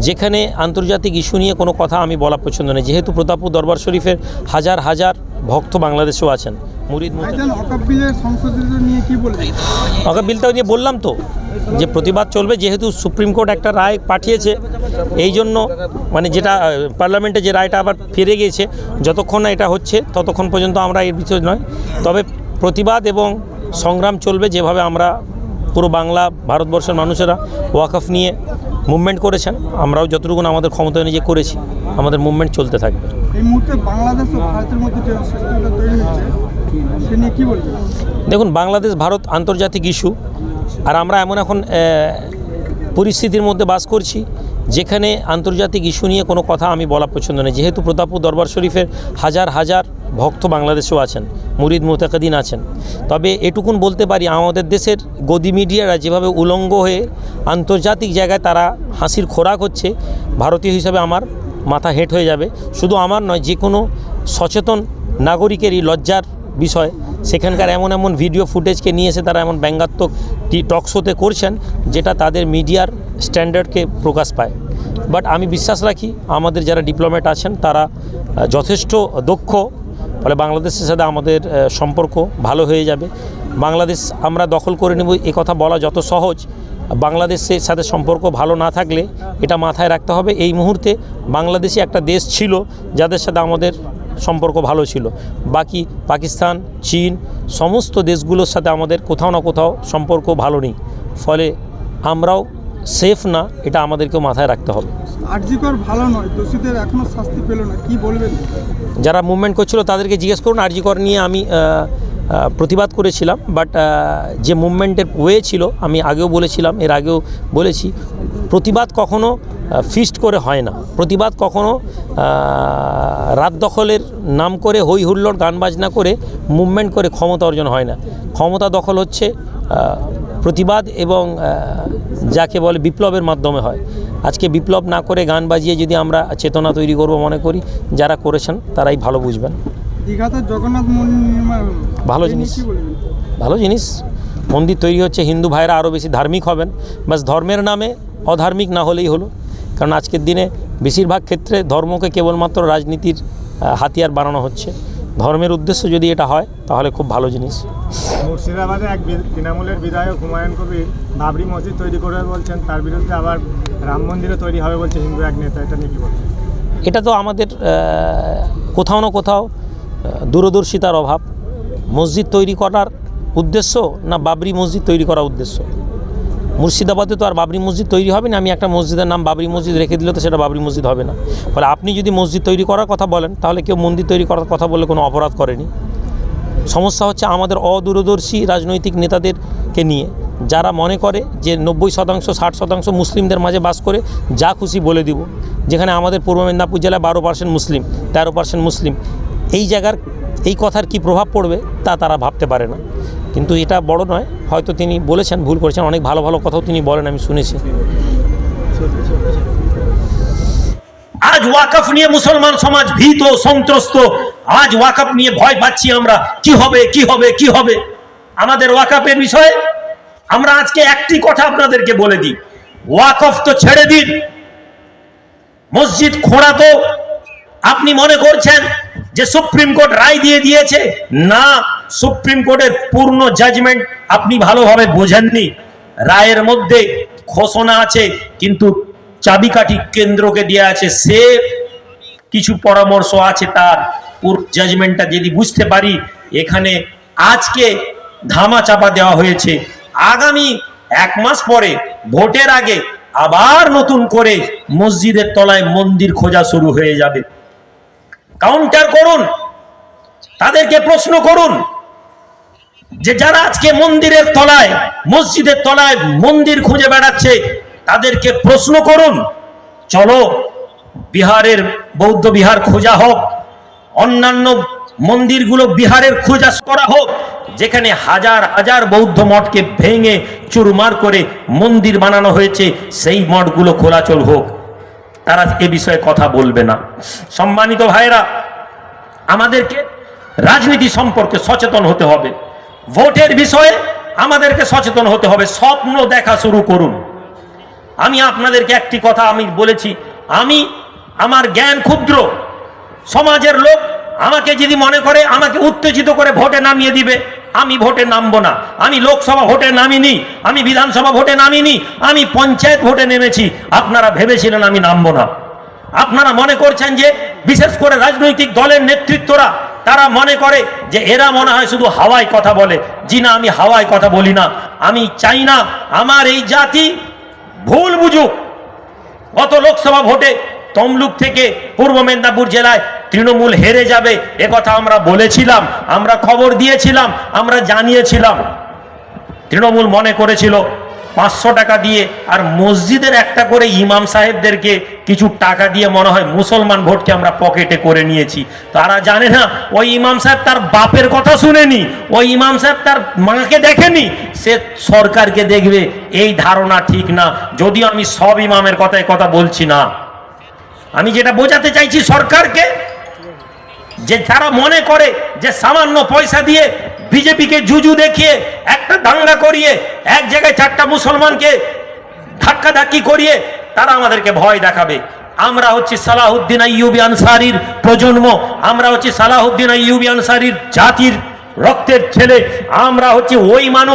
যেখানে আন্তর্জাতিক ইস্যু নিয়ে কোনো কথা আমি বলা পছন্দ নেই, যেহেতু প্রতাপপুর দরবার শরীফের হাজার হাজার ভক্ত বাংলাদেশেও আছেন। ওয়াকফ বিলটাও নিয়ে বললাম তো যে প্রতিবাদ চলবে, যেহেতু সুপ্রিম কোর্ট একটা রায় পাঠিয়েছে, এই জন্য মানে যেটা পার্লামেন্টে যে রায়টা আবার ফিরে গিয়েছে, যতক্ষণ না এটা হচ্ছে ততক্ষণ পর্যন্ত আমরা এর বিষয় নয়। তবে প্রতিবাদ এবং সংগ্রাম চলবে, যেভাবে আমরা পুরো বাংলা ভারতবর্ষের মানুষেরা ওয়াকফ নিয়ে মুভমেন্ট করেছেন, আমরাও যতটুকু আমাদের ক্ষমতা অনুযায়ী করেছি, আমাদের মুভমেন্ট চলতে থাকবে। এই মুহূর্তে বাংলাদেশ ও ভারতের মধ্যে যে সিস্টেমটা তৈরি হচ্ছে সে নিয়ে কী বলবেন? দেখুন, বাংলাদেশ ভারত আন্তর্জাতিক ইস্যু, আর আমরা এমন এখন পরিস্থিতির মধ্যে বাস করছি যেখানে আন্তর্জাতিক ইস্যু নিয়ে কোনো কথা আমি বলা পছন্দ নেই, যেহেতু প্রতাপপুর দরবার শরীফের হাজার হাজার ভক্ত বাংলাদেশেও আছেন, মুরিদ মুতাকাদিন আছেন। তবে এটুকুন বলতে পারি, আমাদের দেশের গদি মিডিয়ারা যেভাবে উলঙ্গ হয়ে আন্তর্জাতিক জায়গায় তারা হাসির খোরাক হচ্ছে, ভারতীয় হিসাবে আমার মাথা হেঁট হয়ে যাবে। শুধু আমার নয়, যে কোনো সচেতন নাগরিকেরই লজ্জার বিষয়। সেখানকার এমন এমন ভিডিও ফুটেজকে নিয়ে এসে তারা এমন ব্যঙ্গাত্মক টক শোতে করছেন, যেটা তাদের মিডিয়ার স্ট্যান্ডার্ডকে প্রকাশ পায়। বাট আমি বিশ্বাস রাখি আমাদের যারা ডিপ্লোম্যাট আছেন তারা যথেষ্ট দক্ষ, ফলে বাংলাদেশের সাথে আমাদের সম্পর্ক ভালো হয়ে যাবে। বাংলাদেশ আমরা দখল করে নেব এ কথা বলা যত সহজ, বাংলাদেশের সাথে সম্পর্ক ভালো না থাকলে এটা মাথায় রাখতে হবে। এই মুহূর্তে বাংলাদেশই একটা দেশ ছিল যাদের সাথে আমাদের সম্পর্ক ভালো ছিল, বাকি পাকিস্তান, চীন সমস্ত দেশগুলোর সাথে আমাদের কোথাও না কোথাও সম্পর্ক ভালো নেই, ফলে আমরাও সেফ না, এটা আমাদেরকেও মাথায় রাখতে হবে। আরজিকর ভালো নয়, দোষীদের এখনও শাস্তি পেল না, কি বলবেন? যারা মুভমেন্ট করছিল তাদেরকে জিজ্ঞেস করুন। আরজিকর নিয়ে আমি প্রতিবাদ করেছিলাম, বাট যে মুভমেন্টের ওয়ে ছিল, আমি আগেও বলেছিলাম, এর আগেও বলেছি, প্রতিবাদ কখনো ফিস্ট করে হয় না। প্রতিবাদ কখনো রাত দখলের নাম করে হই হুল্লোড় গান বাজনা করে মুভমেন্ট করে ক্ষমতা অর্জন হয় না। ক্ষমতা দখল হচ্ছে প্রতিবাদ এবং যাকে বলে বিপ্লবের মাধ্যমে হয়। আজকে বিপ্লব না করে গান বাজিয়ে যদি আমরা চেতনা তৈরি করব মনে করি, যারা করেছেন তারাই ভালো বুঝবেন। দীঘাতে জগন্নাথ মন্দির নির্মাণ ভালো জিনিস, ভালো জিনিস। মন্দির তৈরি হচ্ছে, হিন্দু ভাইরা আরও বেশি ধার্মিক হবেন, বাস ধর্মের নামে অধার্মিক না হলেই হলো। কারণ আজকের দিনে বেশিরভাগ ক্ষেত্রে ধর্মকে কেবলমাত্র রাজনীতির হাতিয়ার বানানো হচ্ছে। ধর্মের উদ্দেশ্য যদি এটা হয় তাহলে খুব ভালো জিনিস। মুর্শিদাবাদে এক তৃণমূলের বিধায়ক হুমায়ুন কবির বাবরি মসজিদ তৈরি করে বলছেন, তার বিরুদ্ধে আবার রাম মন্দিরও তৈরি হবে বলছে হিন্দু এক নেতা, এটা নিয়ে কী বলছেন? এটা তো আমাদের কোথাও না কোথাও দূরদর্শিতার অভাব। মসজিদ তৈরি করার উদ্দেশ্য না বাবরি মসজিদ তৈরি করার উদ্দেশ্য? মুর্শিদাবাদে তো আর বাবরি মসজিদ তৈরি হবে না। আমি একটা মসজিদের নাম বাবরি মসজিদ রেখে দিলে তো সেটা বাবরি মসজিদ হবে না। ফলে আপনি যদি মসজিদ তৈরি করার কথা বলেন, তাহলে কেউ মন্দির তৈরি করার কথা বললে কোনো অপরাধ করেনি। সমস্যা হচ্ছে আমাদের অদূরদর্শী রাজনৈতিক নেতাদেরকে নিয়ে, যারা মনে করে যে 90% 60% মুসলিমদের মাঝে বাস করে যা খুশি বলে দিব। যেখানে আমাদের পূর্ব মেদিনীপুর জেলায় 12% মুসলিম, 13% মুসলিম। এই জায়গার এই কথার কি প্রভাব পড়বে তা তারা ভাবতে পারে না। কিন্তু এটা বড় নয়, হয়তো তিনি বলেছেন, ভুল করেছেন, অনেক ভালো ভালো কথাও তিনি বলেন, আমি শুনেছি। আজ ওয়াকফ নিয়ে মুসলমান সমাজ ভীত সন্ত্রস্ত। আজ ওয়াকফ নিয়ে ভয় পাচ্ছি আমরা, কি হবে কি হবে কি হবে আমাদের ওয়াকফের বিষয়ে। আমরা আজকে একটি কথা আপনাদেরকে বলে দিই, ওয়াকফ তো ছেড়ে দিন, মসজিদ খোঁড়া তো আপনি মনে করছেন যে সুপ্রিম কোর্ট রায় দিয়ে দিয়েছে, না, সুপ্রিম কোর্টের পূর্ণ জাজমেন্ট আপনি ভালোভাবে বোঝেননি। রায়ের মধ্যে ঘোষণা আছে, কিন্তু চাবিকাঠি কেন্দ্রকে দেওয়া আছে, সে কিছু পরামর্শ আছে, তার পুরো জাজমেন্টটা যদি বুঝতে পারি। এখানে আজকে ধামা চাপা দেওয়া হয়েছে, আগামী 1 মাস পরে ভোটের আগে আবার নতুন করে মসজিদের তলায় মন্দির খোঁজা শুরু হয়ে যাবে। কাউন্টার করুন, তাদেরকে প্রশ্ন করুন যে যারা আজকে মন্দিরের তলায়, মসজিদের তলায় মন্দির খুঁজে বেড়াচ্ছে, তাদেরকে প্রশ্ন করুন, চলো বিহারের বৌদ্ধ বিহার খোঁজা হোক, অন্যান্য মন্দিরগুলো বিহারের খোঁজা করা হোক, যেখানে হাজার হাজার বৌদ্ধ মঠকে ভেঙে চুরমার করে মন্দির বানানো হয়েছে, সেই মঠগুলো খোলাচল হোক। তারা এ বিষয়ে কথা বলবে না। সম্মানিত ভাইরা, আমাদেরকে রাজনীতি সম্পর্কে সচেতন হতে হবে, ভোটের বিষয়ে আমাদেরকে সচেতন হতে হবে। স্বপ্ন দেখা শুরু করুন, আমি আপনাদেরকে একটি কথা আমি বলেছি, আমার জ্ঞান ক্ষুদ্র, সমাজের লোক আমাকে যদি মনে করে আমাকে উত্তেজিত করে ভোটে নামিয়ে দিবে, আমি ভোটে নামবো না। আমি লোকসভা ভোটে নামিনি, আমি বিধানসভা ভোটে নামিনি, আমি পঞ্চায়েত ভোটে নেমেছি। আপনারা ভেবেছিলেন আমি নামবো না? আপনারা মনে করছেন যে বিশেষ করে রাজনৈতিক দলের নেতৃত্বরা তারা মনে করে যে এরা মনে হয় শুধু হাওয়ায় কথা বলে। জি না, আমি হাওয়ায় কথা বলি না। আমি চাই না আমার এই জাতি ভুল বুঝুক। গত লোকসভা ভোটে তমলুক থেকে পূর্ব মেদিনীপুর জেলায় তৃণমূল হেরে যাবে, একথা আমরা বলেছিলাম, আমরা খবর দিয়েছিলাম, আমরা জানিয়েছিলাম। তৃণমূল মনে করেছিল 500 টাকা দিয়ে আর মসজিদের একটা করে ইমাম সাহেবদেরকে কিছু টাকা দিয়ে মনে হয় মুসলমান ভোটকে আমরা পকেটে করে নিয়েছি। তারা জানে না ওই ইমাম সাহেব তার বাপের কথা শুনেনি, ওই ইমাম সাহেব তার মাকে দেখেনি, সে সরকারকে দেখবে। এই ধারণা ঠিক না। যদিও আমি সব ইমামের কথা বলছি না, আমি যেটা বোঝাতে চাইছি সরকারকে, যে তারা মনে করে যে সামান্য পয়সা দিয়ে বিজেপিকে জুজু দেখিয়ে একটা দাঙ্গা করিয়ে এক জায়গায় 4টা মুসলমানকে ধাক্কাধাক্কি করিয়ে তারা আমাদেরকে ভয় দেখাবে। আমরা হচ্ছি সালাহুদ্দিন আইয়ুবী আনসারীর প্রজন্ম, আমরা হচ্ছি সালাহুদ্দিন আইয়ুবী আনসারীর জাতির রক্তের ছেলে, আমরা হচ্ছি ওই মানুষ